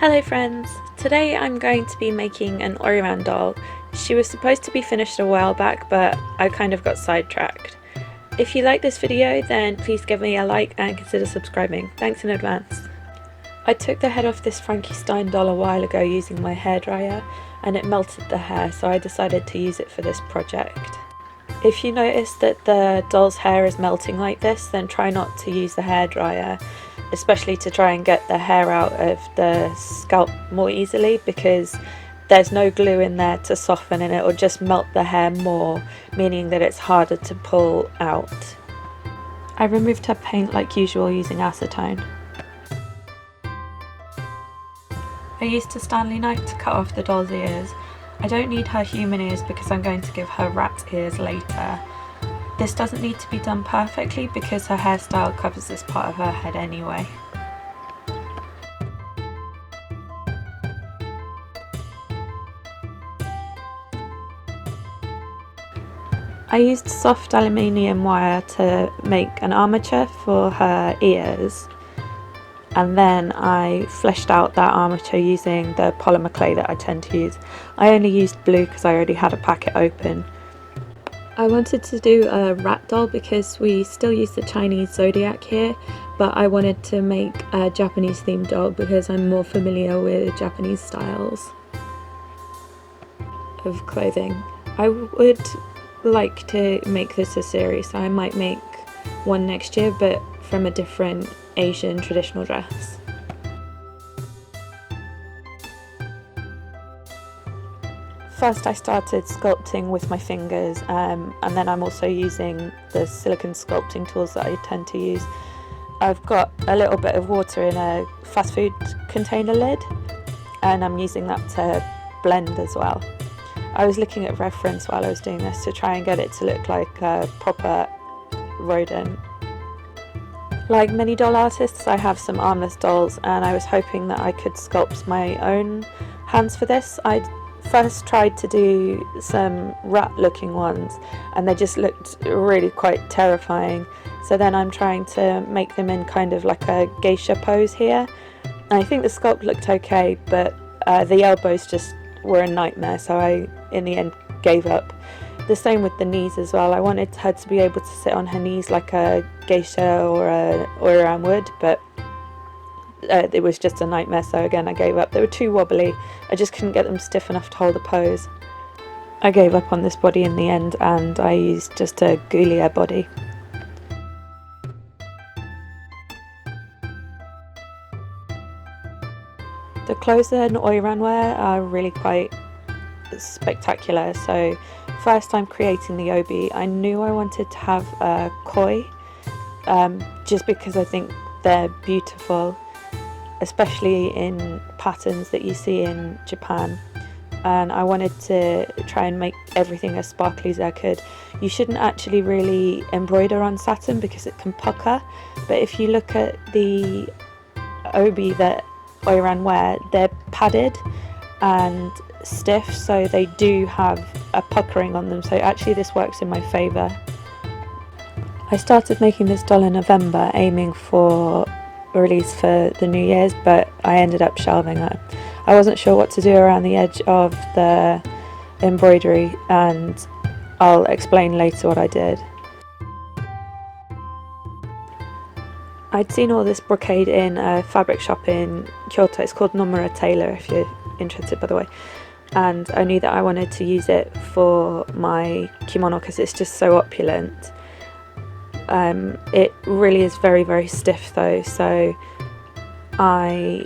Hello friends! Today I'm going to be making an Oiran doll. She was supposed to be finished a while back, but I kind of got sidetracked. If you like this video, then please give me a like and consider subscribing. Thanks in advance. I took the head off this Frankenstein doll a while ago using my hairdryer, and it melted the hair, so I decided to use it for this project. If you notice that the doll's hair is melting like this, then try not to use the hairdryer, especially to try and get the hair out of the scalp more easily, because there's no glue in there to soften and it will just melt the hair more, meaning that it's harder to pull out. I removed her paint like usual using acetone. I used a Stanley knife to cut off the doll's ears. I don't need her human ears because I'm going to give her rat ears later. This doesn't need to be done perfectly because her hairstyle covers this part of her head anyway. I used soft aluminium wire to make an armature for her ears, and then I fleshed out that armature using the polymer clay that I tend to use. I only used blue because I already had a packet open. I wanted to do a rat doll because we still use the Chinese zodiac here, but I wanted to make a Japanese themed doll because I'm more familiar with Japanese styles of clothing. I would like to make this a series, so I might make one next year, but from a different Asian traditional dress. First I started sculpting with my fingers, and then I'm also using the silicone sculpting tools that I tend to use. I've got a little bit of water in a fast food container lid, and I'm using that to blend as well. I was looking at reference while I was doing this to try and get it to look like a proper rodent. Like many doll artists, I have some armless dolls, and I was hoping that I could sculpt my own hands for this. I first tried to do some rat looking ones and they just looked really quite terrifying, so then I'm trying to make them in kind of like a geisha pose here, and I think the sculpt looked okay, but the elbows just were a nightmare, so I in the end gave up. The same with the knees as well. I wanted her to be able to sit on her knees like a geisha or a Oiran would, but it was just a nightmare, so again I gave up. They were too wobbly, I just couldn't get them stiff enough to hold a pose. I gave up on this body in the end, and I used just a ghoulier body. The clothes that Oiran wear are really quite spectacular. So first I'm creating the obi. I knew I wanted to have a koi, just because I think they're beautiful, especially in patterns that you see in Japan, and I wanted to try and make everything as sparkly as I could. You shouldn't actually really embroider on satin because it can pucker, but if you look at the obi that Oiran wear, they're padded and stiff, so they do have a puckering on them, so actually this works in my favour. I started making this doll in November, aiming for release for the New Year's, but I ended up shelving it. I wasn't sure what to do around the edge of the embroidery, and I'll explain later what I did. I'd seen all this brocade in a fabric shop in Kyoto. It's called Nomura Tailor if you're interested, by the way, and I knew that I wanted to use it for my kimono because it's just so opulent. It really is very, very stiff though, so I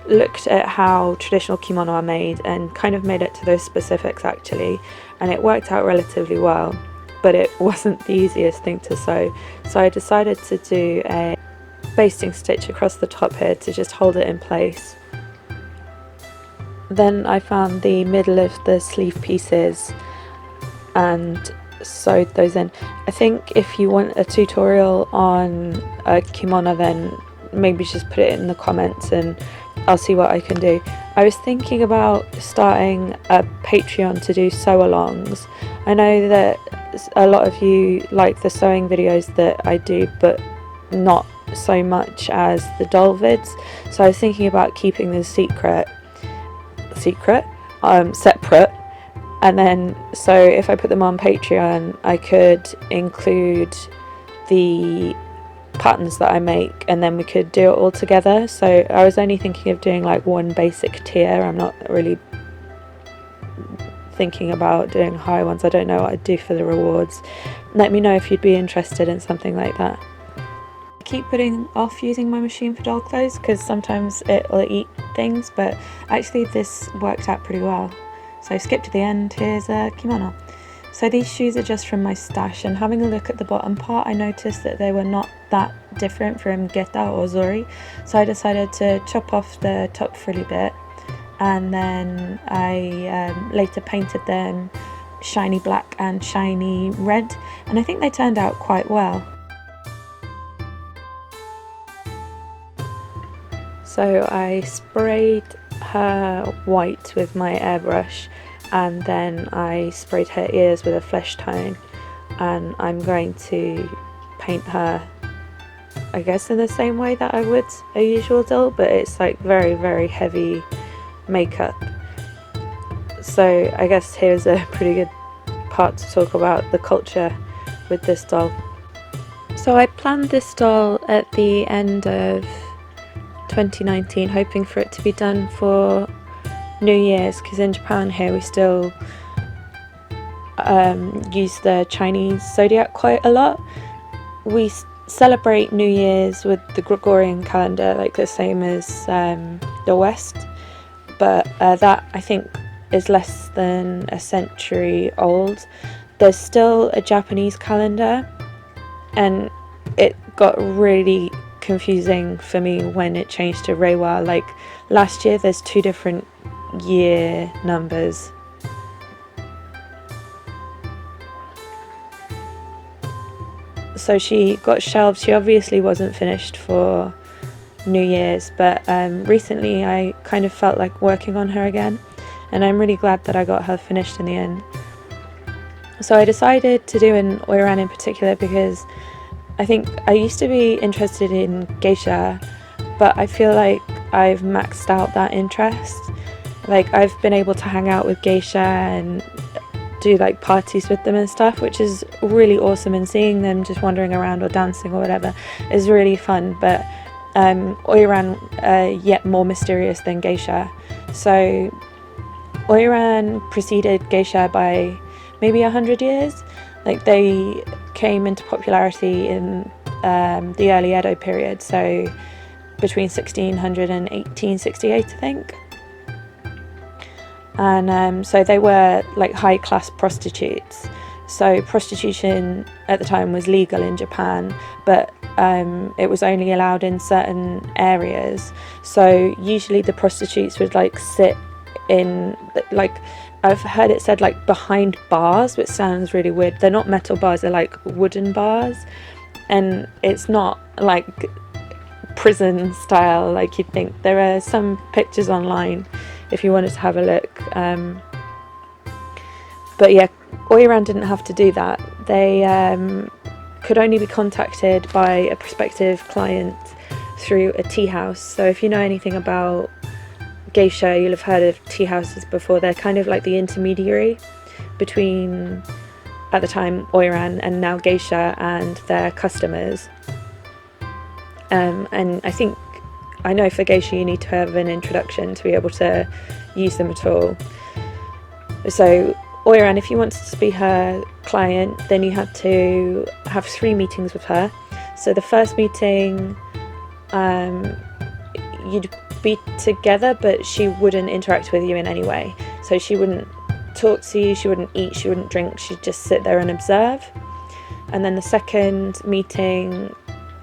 looked at how traditional kimono are made and kind of made it to those specifics actually, and it worked out relatively well, but it wasn't the easiest thing to sew, so I decided to do a basting stitch across the top here to just hold it in place. Then I found the middle of the sleeve pieces and sewed those in. I think if you want a tutorial on a kimono, then maybe just put it in the comments and I'll see what I can do. I was thinking about starting a Patreon to do sew alongs. I know that a lot of you like the sewing videos that I do, but not so much as the doll vids, so I was thinking about keeping the separate, and then so if I put them on Patreon, I could include the patterns that I make, and then we could do it all together. So I was only thinking of doing like one basic tier. I'm not really thinking about doing high ones. I don't know what I'd do for the rewards. Let me know if you'd be interested in something like that. I keep putting off using my machine for doll clothes because sometimes it'll eat things, but actually this worked out pretty well. So skip to the end, here's a kimono. So these shoes are just from my stash, and having a look at the bottom part, I noticed that they were not that different from Geta or Zori, so I decided to chop off the top frilly bit, and then I later painted them shiny black and shiny red, and I think they turned out quite well. So I sprayed her white with my airbrush, and then I sprayed her ears with a flesh tone, and I'm going to paint her, I guess, in the same way that I would a usual doll, but it's like very, very heavy makeup. So I guess here's a pretty good part to talk about the culture with this doll. So I planned this doll at the end of 2019, hoping for it to be done for New Year's, because in Japan here we still use the Chinese zodiac quite a lot. We celebrate New Year's with the Gregorian calendar, like the same as the West, but that I think is less than a century old. There's still a Japanese calendar, and it got really confusing for me when it changed to Reiwa. Like last year there's 2 different year numbers. So she got shelved. She obviously wasn't finished for New Year's, but recently I kind of felt like working on her again, and I'm really glad that I got her finished in the end. So I decided to do an Oiran in particular because I think I used to be interested in geisha, but I feel like I've maxed out that interest. Like I've been able to hang out with geisha and do like parties with them and stuff, which is really awesome, and seeing them just wandering around or dancing or whatever is really fun, but Oiran yet more mysterious than geisha. So Oiran preceded geisha by maybe 100 years. Like they came into popularity in the early Edo period, so between 1600 and 1868 I think. And so they were like high class prostitutes. So prostitution at the time was legal in Japan, but it was only allowed in certain areas. So usually the prostitutes would like sit in, like I've heard it said like behind bars, which sounds really weird. They're not metal bars, they're like wooden bars, and it's not like prison style like you'd think. There are some pictures online if you wanted to have a look, but yeah, Oiran didn't have to do that. They could only be contacted by a prospective client through a tea house. So if you know anything about geisha, you'll have heard of tea houses before. They're kind of like the intermediary between, at the time, Oiran and now geisha and their customers. And I know for geisha you need to have an introduction to be able to use them at all. So Oiran, if you wanted to be her client, then you had to have 3 meetings with her. So the first meeting, you'd be together, but she wouldn't interact with you in any way. So she wouldn't talk to you, she wouldn't eat, she wouldn't drink, she'd just sit there and observe. And then the second meeting,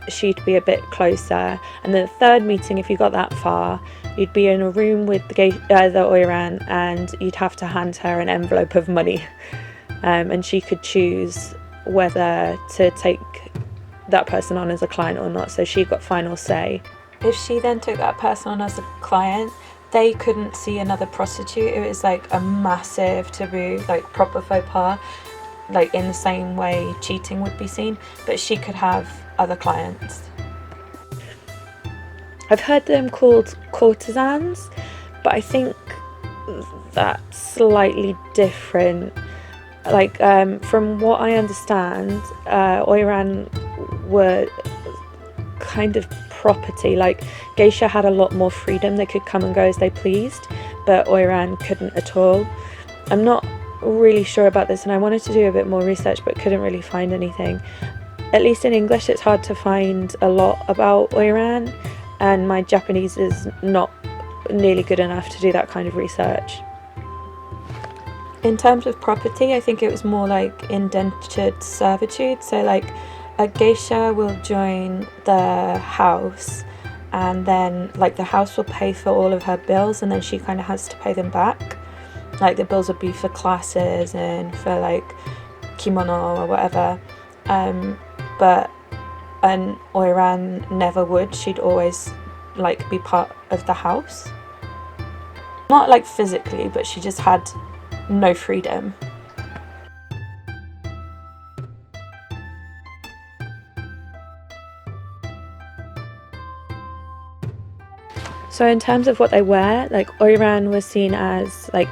she'd be a bit closer, and then the third meeting, if you got that far, you'd be in a room with the Oiran, and you'd have to hand her an envelope of money, and she could choose whether to take that person on as a client or not, so she got final say. If she then took that person on as a client, they couldn't see another prostitute. It was like a massive taboo, like proper faux pas, like in the same way cheating would be seen, but she could have other clients. I've heard them called courtesans, but I think that's slightly different. Like, from what I understand, Oiran were kind of property. Like, geisha had a lot more freedom, they could come and go as they pleased, but Oiran couldn't at all. I'm not really sure about this, and I wanted to do a bit more research but couldn't really find anything. At least in English it's hard to find a lot about Oiran, and my Japanese is not nearly good enough to do that kind of research. In terms of property, I think it was more like indentured servitude. So like a geisha will join the house, and then like the house will pay for all of her bills, and then she kind of has to pay them back. Like the bills would be for classes and for like kimono or whatever, but an Oiran never would. She'd always like be part of the house, not like physically, but she just had no freedom. So in terms of what they wear, like Oiran was seen as like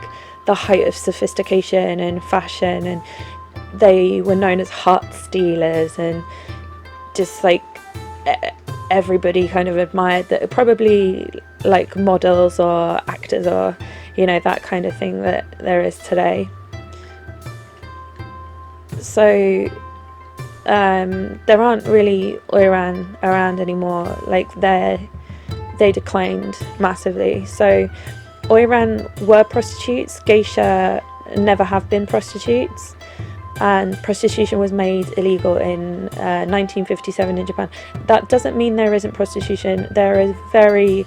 the height of sophistication and fashion, and they were known as heart stealers, and just like everybody kind of admired that, probably like models or actors or, you know, that kind of thing that there is today. So there aren't really Oiran around anymore. Like they declined massively. So Oiran were prostitutes. Geisha never have been prostitutes, and prostitution was made illegal in 1957 in Japan. That doesn't mean there isn't prostitution. There is very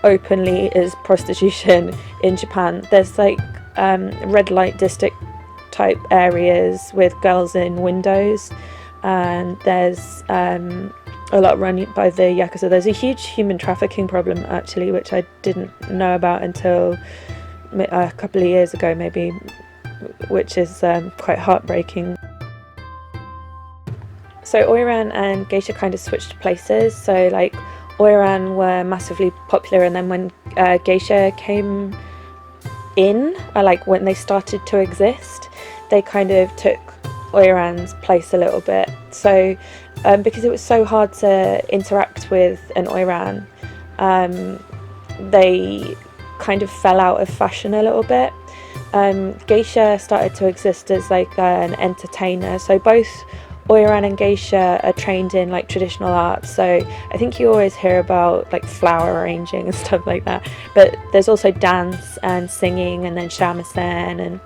openly is prostitution in Japan. There's like red light district type areas with girls in windows, and there's a lot run by the Yakuza. There's a huge human trafficking problem actually, which I didn't know about until a couple of years ago maybe, which is quite heartbreaking. So Oiran and geisha kind of switched places. So like Oiran were massively popular, and then when geisha came in, like when they started to exist, they kind of took Oiran's place a little bit. So because it was so hard to interact with an Oiran, they kind of fell out of fashion a little bit. Geisha started to exist as like an entertainer. So both Oiran and geisha are trained in like traditional art. So I think you always hear about like flower arranging and stuff like that. But there's also dance and singing, and then shamisen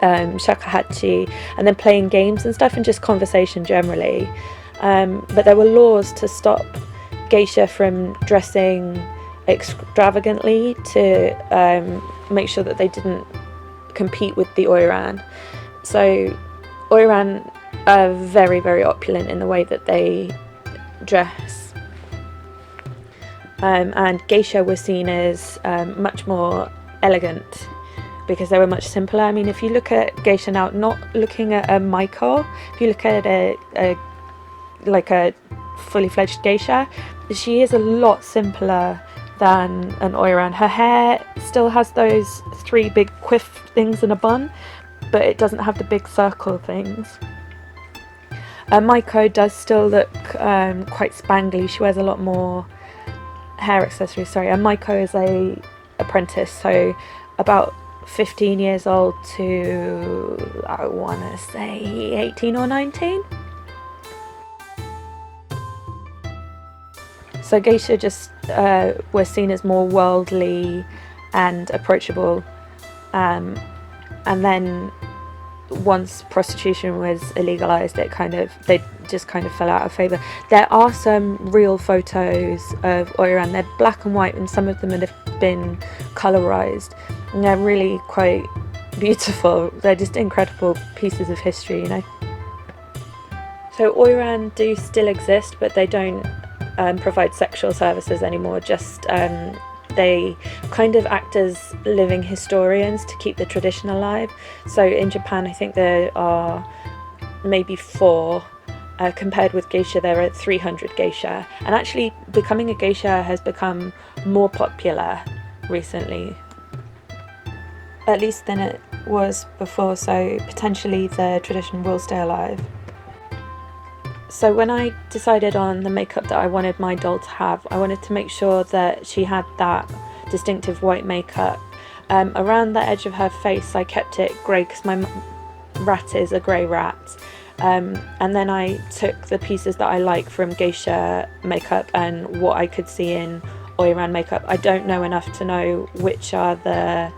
and shakuhachi, and then playing games and stuff, and just conversation generally. But there were laws to stop geisha from dressing extravagantly to make sure that they didn't compete with the Oiran. So Oiran are very, very opulent in the way that they dress, and geisha were seen as much more elegant because they were much simpler. I mean, if you look at geisha now, not looking at a maiko, if you look at a fully fledged geisha, she is a lot simpler than an Oiran. Her hair still has those 3 big quiff things in a bun, but it doesn't have the big circle things. Maiko does still look quite spangly. She wears a lot more hair accessories. Sorry, and Maiko is a apprentice, so about 15 years old to, I want to say 18 or 19. So geisha just were seen as more worldly and approachable, and then once prostitution was illegalized, they just kind of fell out of favor. There are some real photos of Oiran. They're black and white, and some of them have been colorized, and they're really quite beautiful. They're just incredible pieces of history, you know. So Oiran do still exist, but they don't provide sexual services anymore. Just they kind of act as living historians to keep the tradition alive. So in Japan, I think there are maybe 4 Compared with geisha, there are 300 geisha, and actually becoming a geisha has become more popular recently, at least than it was before, so potentially the tradition will stay alive. So when I decided on the makeup that I wanted my doll to have, I wanted to make sure that she had that distinctive white makeup. Around the edge of her face I kept it grey because my rat is a grey rat. And then I took the pieces that I like from geisha makeup and what I could see in Oiran makeup. I don't know enough to know which are the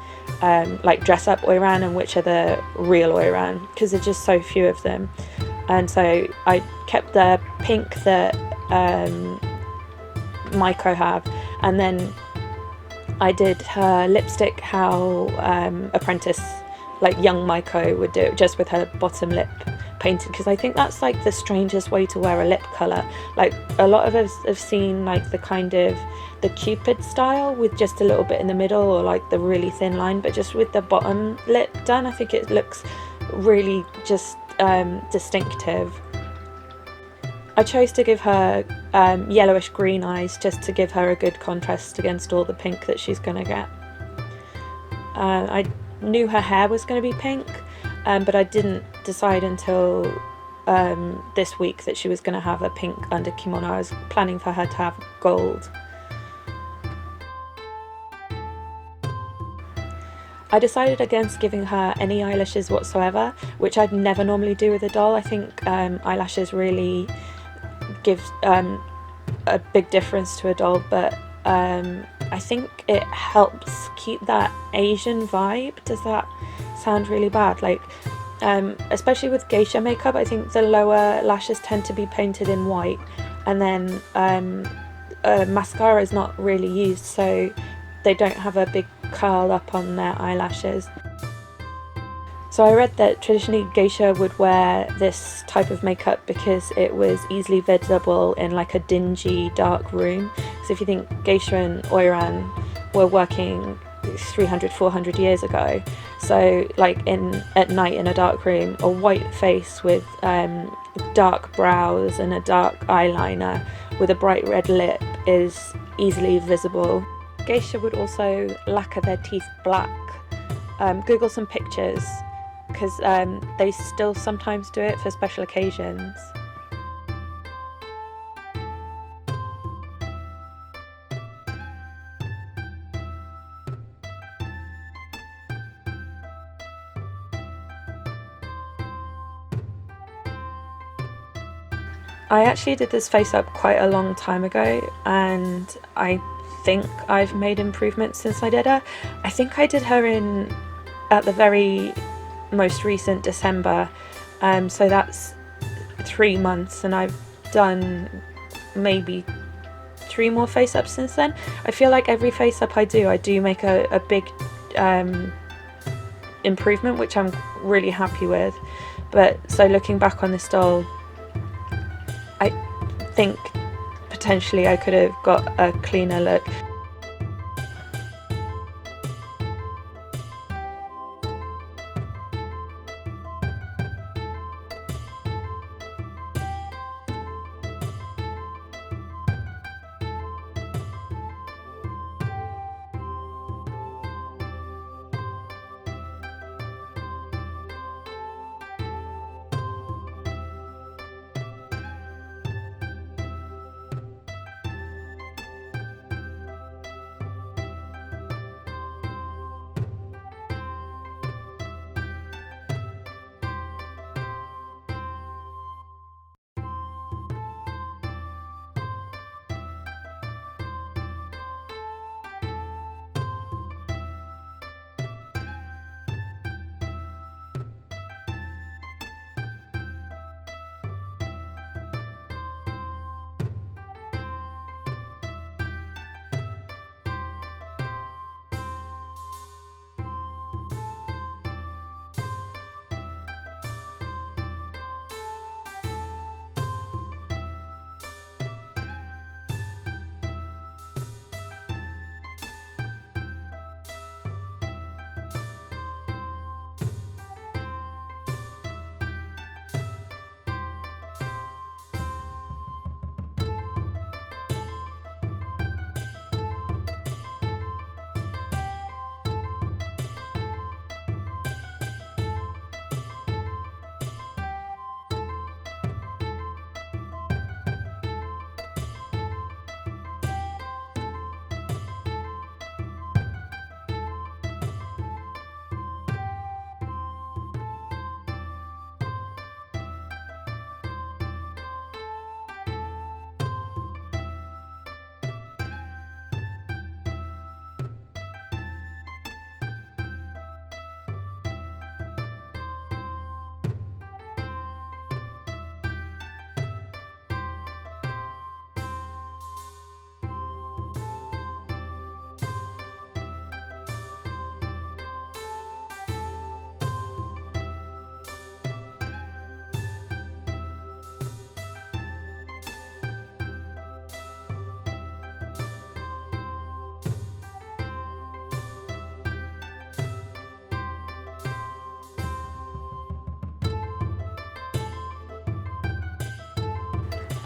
like dress up Oiran and which are the real Oiran, because there's just so few of them. And so I kept the pink that Maiko have, and then I did her lipstick how apprentice, like young Maiko would do it, just with her bottom lip painted, because I think that's like the strangest way to wear a lip colour. Like a lot of us have seen like the kind of the Cupid style with just a little bit in the middle, or like the really thin line, but just with the bottom lip done, I think it looks really just distinctive. I chose to give her yellowish green eyes just to give her a good contrast against all the pink that she's gonna get. I knew her hair was going to be pink, but I didn't decide until this week that she was going to have a pink under kimono. I was planning for her to have gold. I decided against giving her any eyelashes whatsoever, which I'd never normally do with a doll. I think eyelashes really give a big difference to a doll, but I think it helps keep that Asian vibe. Does that sound really bad? Like, especially with geisha makeup, I think the lower lashes tend to be painted in white, and then mascara is not really used, so they don't have a big curl up on their eyelashes. So I read that traditionally geisha would wear this type of makeup because it was easily visible in like a dingy dark room. So if you think geisha and Oiran were working 300-400 years ago, so like at night in a dark room, a white face with dark brows and a dark eyeliner with a bright red lip is easily visible. Geisha would also lacquer their teeth black. Google some pictures, because they still sometimes do it for special occasions. I actually did this face up quite a long time ago, and I think I've made improvements since I did her. I think I did her at the very most recent December, so that's 3 months, and I've done maybe 3 more face ups since then. I feel like every face up I do make a big improvement, which I'm really happy with. But so looking back on this doll, I think potentially I could have got a cleaner look.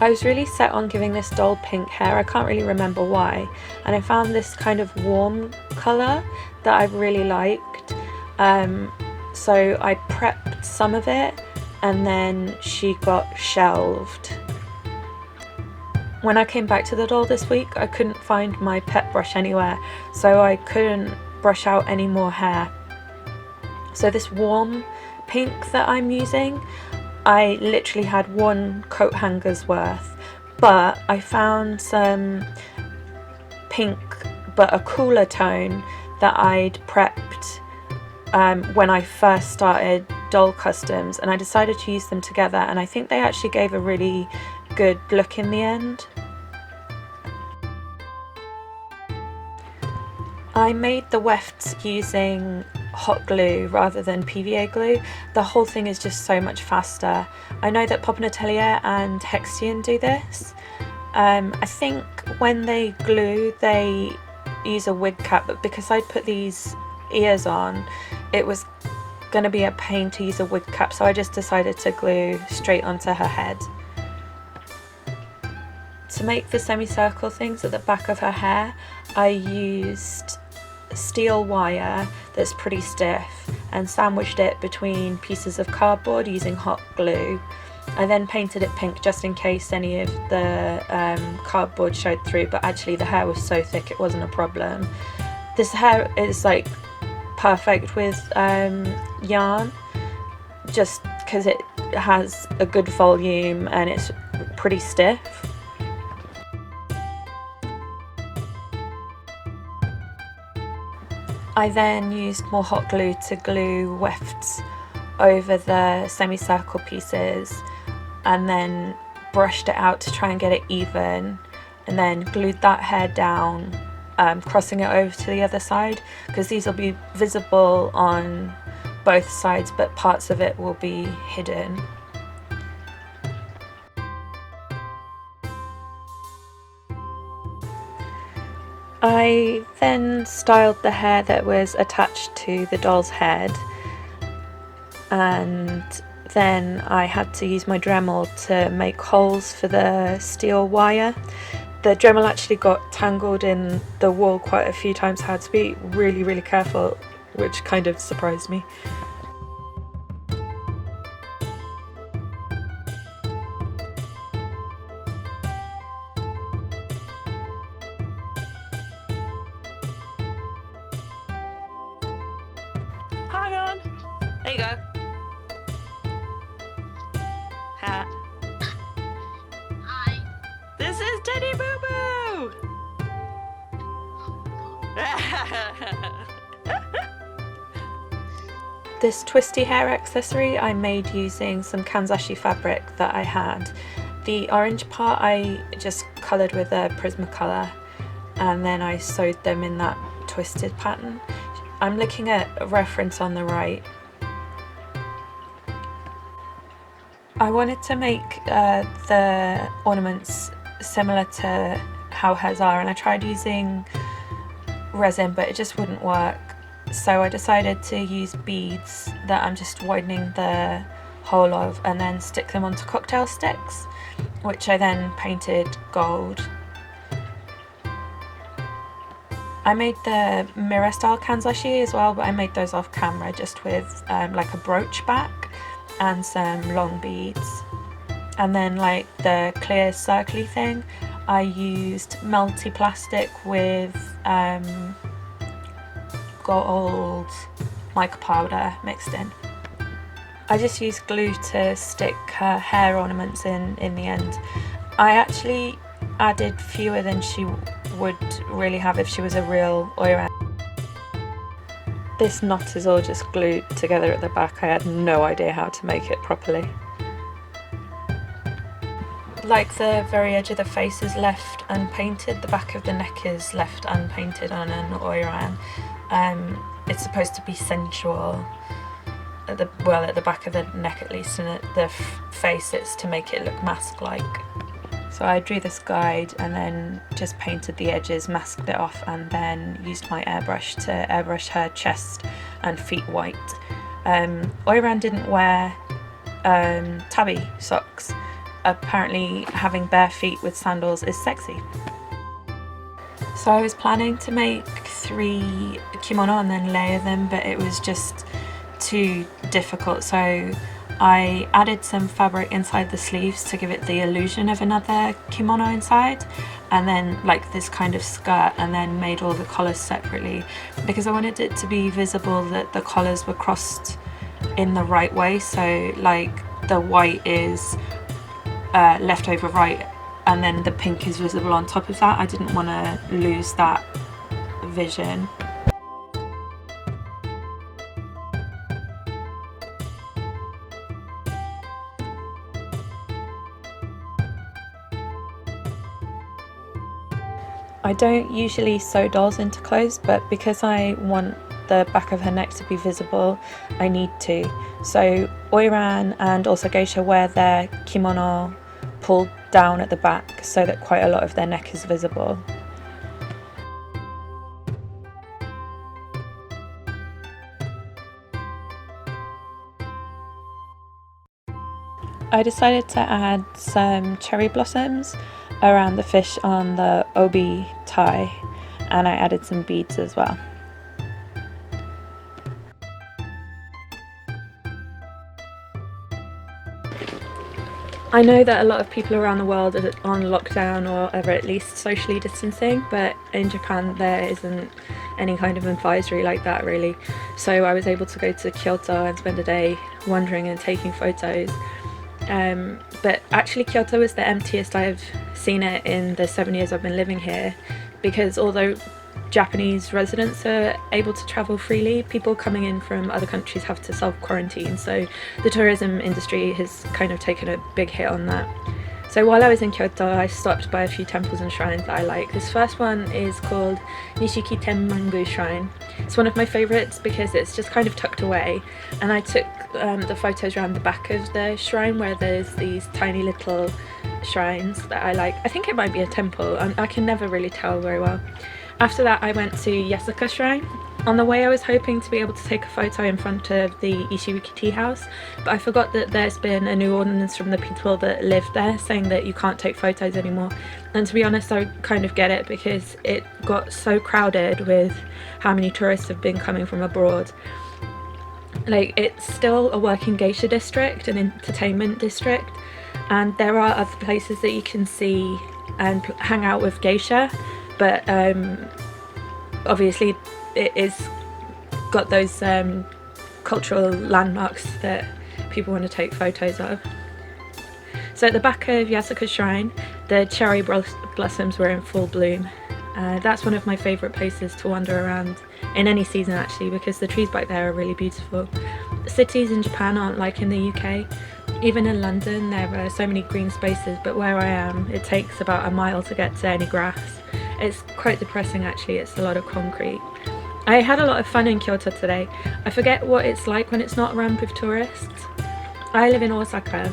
I was really set on giving this doll pink hair. I can't really remember why, and I found this kind of warm colour that I really liked, so I prepped some of it and then she got shelved. When I came back to the doll this week, I couldn't find my pet brush anywhere, so I couldn't brush out any more hair. So this warm pink that I'm using, I literally had one coat hanger's worth, but I found some pink but a cooler tone that I'd prepped when I first started doll customs, and I decided to use them together, and I think they actually gave a really good look in the end. I made the wefts using hot glue rather than PVA glue. The whole thing is just so much faster. I know that Pop Atelier and Hexion do this. I think when they glue they use a wig cap, but because I put these ears on it was going to be a pain to use a wig cap, so I just decided to glue straight onto her head. To make the semicircle things at the back of her hair, I used steel wire that's pretty stiff and sandwiched it between pieces of cardboard using hot glue. I then painted it pink just in case any of the cardboard showed through, but actually the hair was so thick it wasn't a problem. This hair is like perfect with yarn, just because it has a good volume and it's pretty stiff. I then used more hot glue to glue wefts over the semicircle pieces and then brushed it out to try and get it even, and then glued that hair down, crossing it over to the other side, because these will be visible on both sides but parts of it will be hidden. I then styled the hair that was attached to the doll's head, and then I had to use my Dremel to make holes for the steel wire. The Dremel actually got tangled in the wall quite a few times. I had to be really careful, which kind of surprised me. Hang on! There you go. Hat. Hi. This is Teddy Boo Boo! This twisty hair accessory I made using some Kanzashi fabric that I had. The orange part I just coloured with a Prismacolor, and then I sewed them in that twisted pattern. I'm looking at a reference on the right. I wanted to make the ornaments similar to how hers are, and I tried using resin but it just wouldn't work, so I decided to use beads that I'm just widening the hole of and then stick them onto cocktail sticks, which I then painted gold. I made the mirror style kanzashi as well, but I made those off camera just with like a brooch back and some long beads. And then like the clear circly thing, I used melty plastic with gold mica powder mixed in. I just used glue to stick her hair ornaments in the end. I actually added fewer than she would really have if she was a real Oiran. This knot is all just glued together at the back. I had no idea how to make it properly. Like the very edge of the face is left unpainted, the back of the neck is left unpainted on an Oiran. It's supposed to be sensual at the back of the neck at least, and at the face it's to make it look mask-like. So I drew this guide and then just painted the edges, masked it off, and then used my airbrush to airbrush her chest and feet white. Oiran didn't wear tabby socks, apparently having bare feet with sandals is sexy. So I was planning to make 3 kimono and then layer them, but it was just too difficult, so I added some fabric inside the sleeves to give it the illusion of another kimono inside, and then like this kind of skirt, and then made all the collars separately because I wanted it to be visible that the collars were crossed in the right way, so like the white is left over right and then the pink is visible on top of that. I didn't want to lose that vision. I don't usually sew dolls into clothes, but because I want the back of her neck to be visible, I need to. So Oiran and also geisha wear their kimono pulled down at the back so that quite a lot of their neck is visible. I decided to add some cherry blossoms around the fish on the obi tie, and I added some beads as well. I know that a lot of people around the world are on lockdown or are at least socially distancing, but in Japan there isn't any kind of advisory like that really. So I was able to go to Kyoto and spend a day wandering and taking photos. But actually Kyoto is the emptiest I've seen it in the 7 years I've been living here, because although Japanese residents are able to travel freely, people coming in from other countries have to self-quarantine, so the tourism industry has kind of taken a big hit on that. So while I was in Kyoto, I stopped by a few temples and shrines that I like. This first one is called Nishiki Tenmangu Shrine. It's one of my favourites because it's just kind of tucked away, and I took the photos around the back of the shrine where there's these tiny little shrines that I like. I think it might be a temple, I can never really tell very well. After that I went to Yasaka Shrine. On the way I was hoping to be able to take a photo in front of the Ishiwiki tea house, but I forgot that there's been a new ordinance from the people that live there saying that you can't take photos anymore. And to be honest, I kind of get it because it got so crowded with how many tourists have been coming from abroad. Like, it's still a working geisha district, an entertainment district, and there are other places that you can see and hang out with geisha, but obviously it is got those cultural landmarks that people want to take photos of. So at the back of Yasaka Shrine, the cherry blossoms were in full bloom. That's one of my favourite places to wander around in any season actually, because the trees back there are really beautiful. Cities in Japan aren't like in the UK. Even in London there are so many green spaces, but where I am it takes about a mile to get to any grass. It's quite depressing actually, it's a lot of concrete. I had a lot of fun in Kyoto today. I forget what it's like when it's not rammed with tourists. I live in Osaka,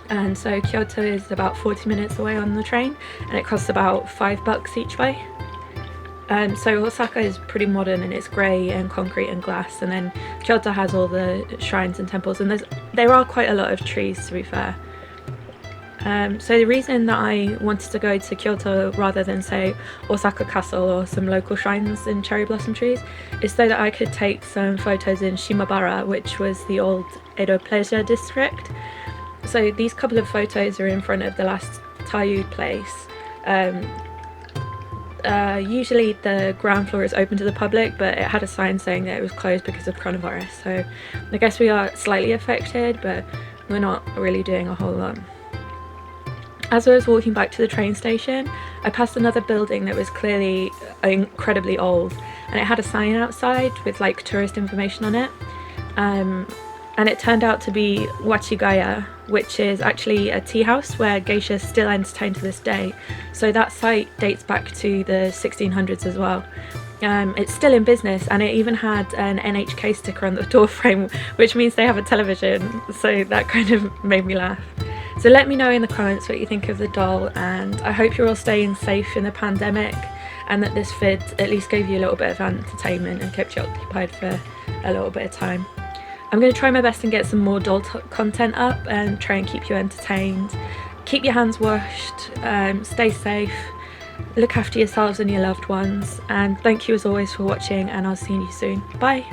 and so Kyoto is about 40 minutes away on the train, and it costs about $5 each way. So Osaka is pretty modern and it's grey and concrete and glass, and then Kyoto has all the shrines and temples, and there are quite a lot of trees to be fair. So the reason that I wanted to go to Kyoto rather than say Osaka Castle or some local shrines and cherry blossom trees is so that I could take some photos in Shimabara, which was the old Edo pleasure district. So these couple of photos are in front of the last Taiyu place. Usually the ground floor is open to the public, but it had a sign saying that it was closed because of coronavirus, so I guess we are slightly affected, but we're not really doing a whole lot. As I was walking back to the train station, I passed another building that was clearly incredibly old, and it had a sign outside with like tourist information on it, and it turned out to be Wachigaya, which is actually a tea house where geishas still entertain to this day. So that site dates back to the 1600s as well. It's still in business, and it even had an NHK sticker on the door frame, which means they have a television, so that kind of made me laugh. So let me know in the comments what you think of the doll, and I hope you're all staying safe in the pandemic, and that this vid at least gave you a little bit of entertainment and kept you occupied for a little bit of time. I'm going to try my best and get some more doll content up and try and keep you entertained. keep your hands washed, stay safe, look after yourselves and your loved ones, and thank you as always for watching, and I'll see you soon. Bye.